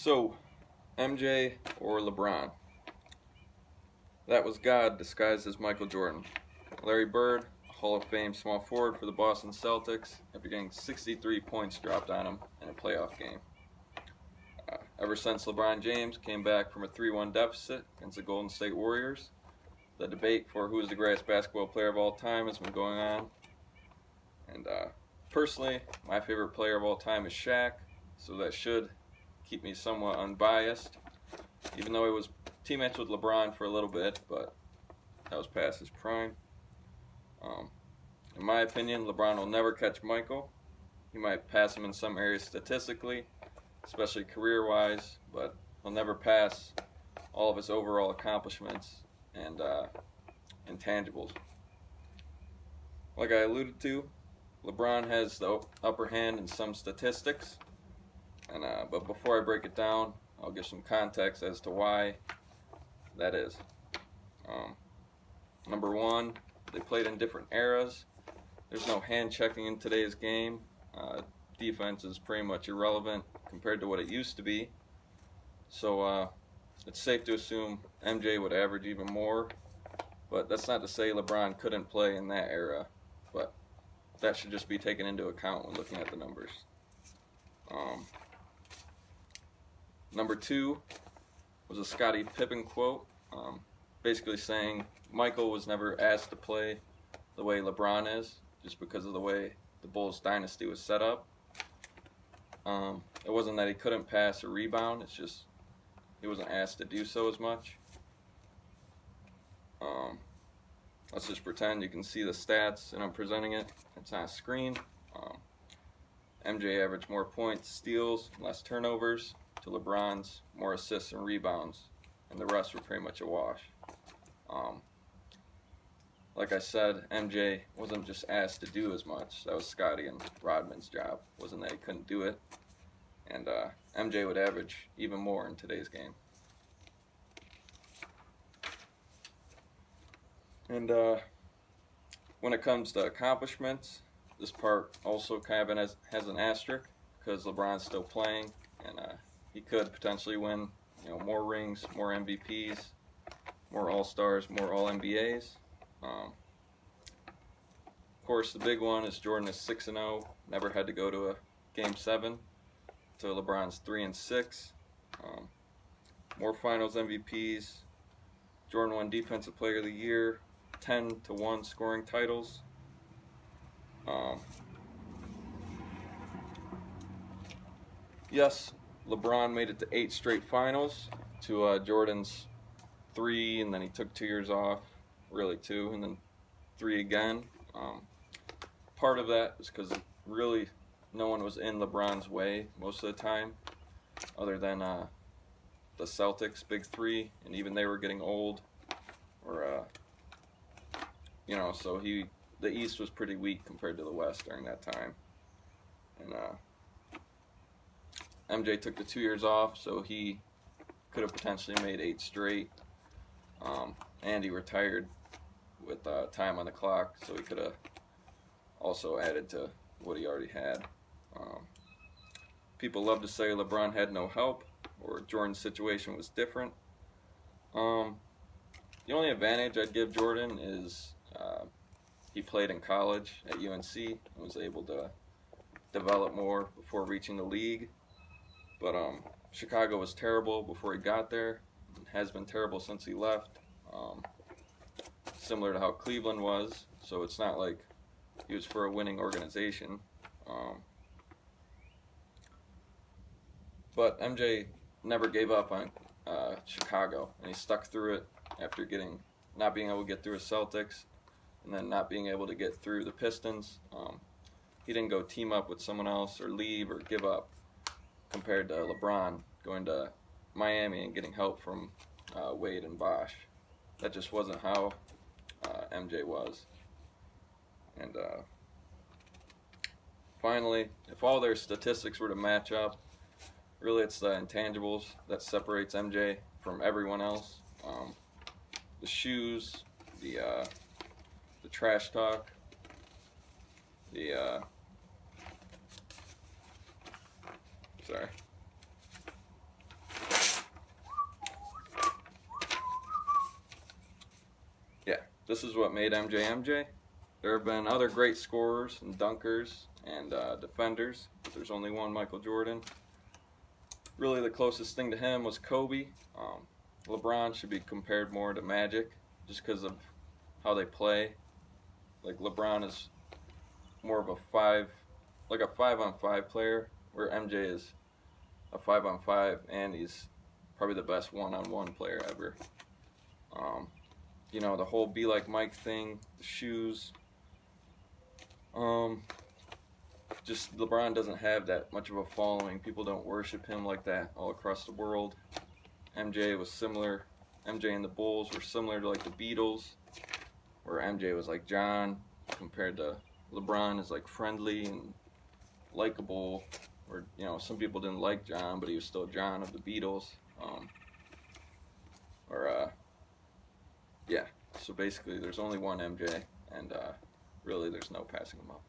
So, MJ or LeBron? That was God disguised as Michael Jordan. Larry Bird, Hall of Fame small forward for the Boston Celtics, after getting 63 points dropped on him in a playoff game. Ever since LeBron James came back from a 3-1 deficit against the Golden State Warriors, the debate for who is the greatest basketball player of all time has been going on. And personally, my favorite player of all time is Shaq, so that should keep me somewhat unbiased, even though he was teammates with LeBron for a little bit, but that was past his prime. In my opinion, LeBron will never catch Michael. He might pass him in some areas statistically, especially career-wise, but he'll never pass all of his overall accomplishments and intangibles. Like I alluded to, LeBron has the upper hand in some statistics, and but before I break it down, I'll give some context as to why that is. Number one, they played in different eras. There's no hand checking in today's game. Defense is pretty much irrelevant compared to what it used to be. So it's safe to assume MJ would average even more, but that's not to say LeBron couldn't play in that era, but that should just be taken into account when looking at the numbers. Number two was a Scottie Pippen quote, basically saying Michael was never asked to play the way LeBron is, just because of the way the Bulls dynasty was set up. It wasn't that he couldn't pass or rebound, it's just he wasn't asked to do so as much. Let's just pretend you can see the stats and I'm presenting it. It's on a screen. MJ averaged more points, steals, less turnovers, to LeBron's more assists and rebounds, and the rest were pretty much a wash. Like I said, MJ wasn't just asked to do as much. That was Scottie and Rodman's job. It wasn't that he couldn't do it. And MJ would average even more in today's game. And when it comes to accomplishments, this part also kind of has an asterisk because LeBron's still playing, and he could potentially win, more rings, more MVPs, more All-Stars, more All-NBAs. Of course, the big one is Jordan is 6-0, never had to go to a Game 7, to LeBron's 3-6. More Finals MVPs. Jordan won Defensive Player of the Year, 10-1 scoring titles. Yes, LeBron made it to 8 straight finals, to Jordan's 3, and then he took 2 years off, really 2, and then 3 again. Part of that is because really no one was in LeBron's way most of the time, other than the Celtics, big 3, and even they were getting old, or so the East was pretty weak compared to the West during that time, and MJ took the 2 years off, so he could have potentially made 8 straight, and he retired with time on the clock, so he could have also added to what he already had. People love to say LeBron had no help, or Jordan's situation was different. The only advantage I'd give Jordan is he played in college at UNC and was able to develop more before reaching the league. But Chicago was terrible before he got there, and has been terrible since he left. Similar to how Cleveland was, so it's not like he was for a winning organization. But MJ never gave up on Chicago, and he stuck through it after not being able to get through the Celtics, and then not being able to get through the Pistons. He didn't go team up with someone else or leave or give up, compared to LeBron going to Miami and getting help from Wade and Bosh. That just wasn't how MJ was. And finally, if all their statistics were to match up, really it's the intangibles that separates MJ from everyone else. The shoes, the trash talk, this is what made MJ MJ. There have been other great scorers and dunkers and defenders, but there's only one Michael Jordan. Really, the closest thing to him was Kobe. LeBron should be compared more to Magic, just because of how they play. Like LeBron is more of a 5-on-5 player, where MJ is a 5-on-5, and he's probably the best 1-on-1 player ever. You know, the whole be like Mike thing, the shoes. Just LeBron doesn't have that much of a following. People don't worship him like that all across the world. MJ was similar. MJ and the Bulls were similar to like the Beatles, where MJ was like John, compared to LeBron is like friendly and likable. Or, you know, some people didn't like John, but he was still John of the Beatles. Yeah. So basically, there's only one MJ, and really, there's no passing him up.